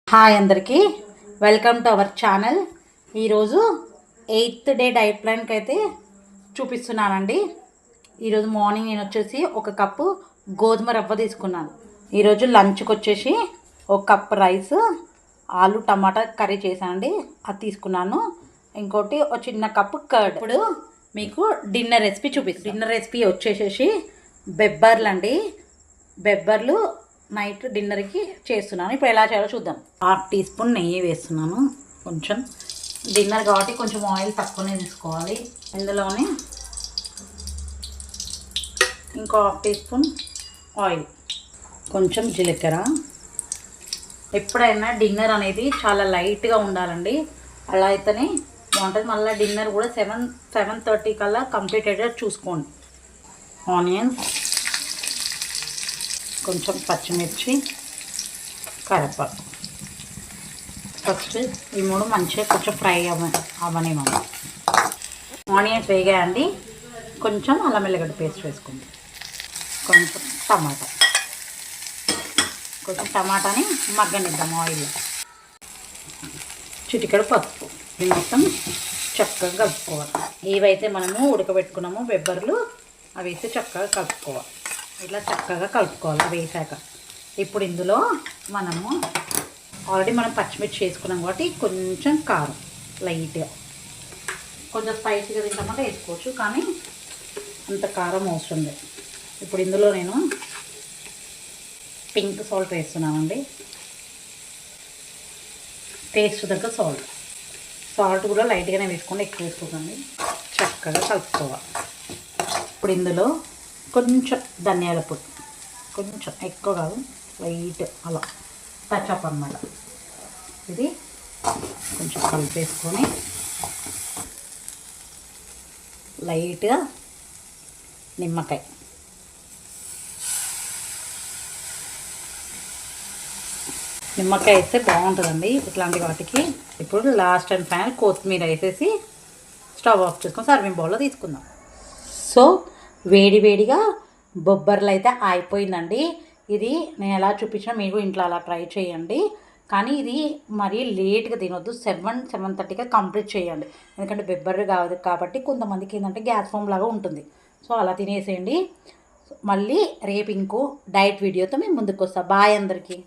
Hi అందరికీ welcome to our channel. ఈరోజు 8th day diet ప్లాన్కి అయితే చూపిస్తున్నానండి. ఈరోజు మార్నింగ్ నేను వచ్చేసి 1 కప్పు గోధుమ రవ్వ తీసుకున్నాను. ఈరోజు లంచ్కి వచ్చేసి 1 కప్ రైస్, ఆలు టమాటా కర్రీ చేశానండి, అది తీసుకున్నాను. ఇంకోటి ఒక చిన్న కప్పు కర్డ్. ఇప్పుడు మీకు డిన్నర్ రెసిపీ చూపిస్తాను. డిన్నర్ రెసిపీ వచ్చేసేసి బెబ్బర్లు అండి. బెబ్బర్లు నైట్ డిన్నర్కి చేస్తున్నాను. ఇప్పుడు ఎలా చేయాలో చూద్దాం. 1/2 టీ స్పూన్ నెయ్యి వేస్తున్నాను. కొంచెం డిన్నర్ కాబట్టి కొంచెం ఆయిల్ తక్కువనే తీసుకోవాలి. ఇందులోనే ఇంకో 1/2 టీ స్పూన్ ఆయిల్, కొంచెం జీలకర్ర. ఎప్పుడైనా డిన్నర్ అనేది చాలా లైట్గా ఉండాలండి, అలా అయితేనే బాగుంటుంది. మళ్ళీ డిన్నర్ కూడా 7:30 కల్లా కంప్లీట్ అయ్యేటట్టు చూసుకోండి. ఆనియన్స్, కొంచెం పచ్చిమిర్చి, కరివేపాకు. ఫస్ట్ ఈ 3 మంచిగా కొంచెం ఫ్రై అవని మనం. ఆనియన్స్ వేగాయండి. కొంచెం అల్లం వెల్లిగడ్డ పేస్ట్ వేసుకోండి. కొంచెం టమాటాని మగ్గనిద్దాం ఆయిల్. చిటికెడు పసుపు. ఇది మొత్తం చక్కగా కలుపుకోవాలి. ఏవైతే మనము ఉడకబెట్టుకున్నామో బెబ్బర్లు అవి వేసి చక్కగా కలుపుకోవాలి. ఇట్లా చక్కగా కలుపుకోవాలి. వేసాక ఇప్పుడు ఇందులో మనము ఆల్రెడీ మనం పచ్చిమిర్చి వేసుకున్నాం కాబట్టి కొంచెం కారం లైట్గా, కొంచెం స్పైసీగా తింటామంటే వేసుకోవచ్చు, కానీ అంత కారం అవసరం లేదు. ఇప్పుడు ఇందులో నేను పింక్ సాల్ట్ వేస్తున్నానండి. టేస్ట్ దగ్గర సాల్ట్ కూడా లైట్గానే వేసుకోండి, ఎక్కువ వేసుకోకండి. చక్కగా కలుపుకోవాలి. ఇప్పుడు ఇందులో కొంచెం ధనియాల పొడి, కొంచెం ఎక్కువ కాదు, లైట్ అలా టచ్అప్ అన్నమాట. ఇది కొంచెం కలిపేసుకొని లైట్గా నిమ్మకాయ, వేస్తే బాగుంటుందండి ఇట్లాంటి వాటికి. ఇప్పుడు లాస్ట్ అండ్ ఫైనల్ కొత్తిమీర వేసేసి స్టవ్ ఆఫ్ చేసుకొని సర్వింగ్ బౌల్లో తీసుకుందాం. సో వేడిగా బొబ్బర్లు అయితే అయిపోయిందండి. ఇది నేను ఎలా చూపించినా మీరు ఇంట్లో అలా ట్రై చేయండి. కానీ ఇది మరీ లేట్గా తినొద్దు, 7:30గా కంప్లీట్ చేయండి. ఎందుకంటే బొబ్బర్లు కాదు కాబట్టి కొంతమందికి ఏంటంటే గ్యాస్ ఫామ్ లాగా ఉంటుంది. సో అలా తినేసేయండి. మళ్ళీ రేపు ఇంకో డైట్ వీడియోతో మేము ముందుకు వస్తాం. బాయ్ అందరికీ.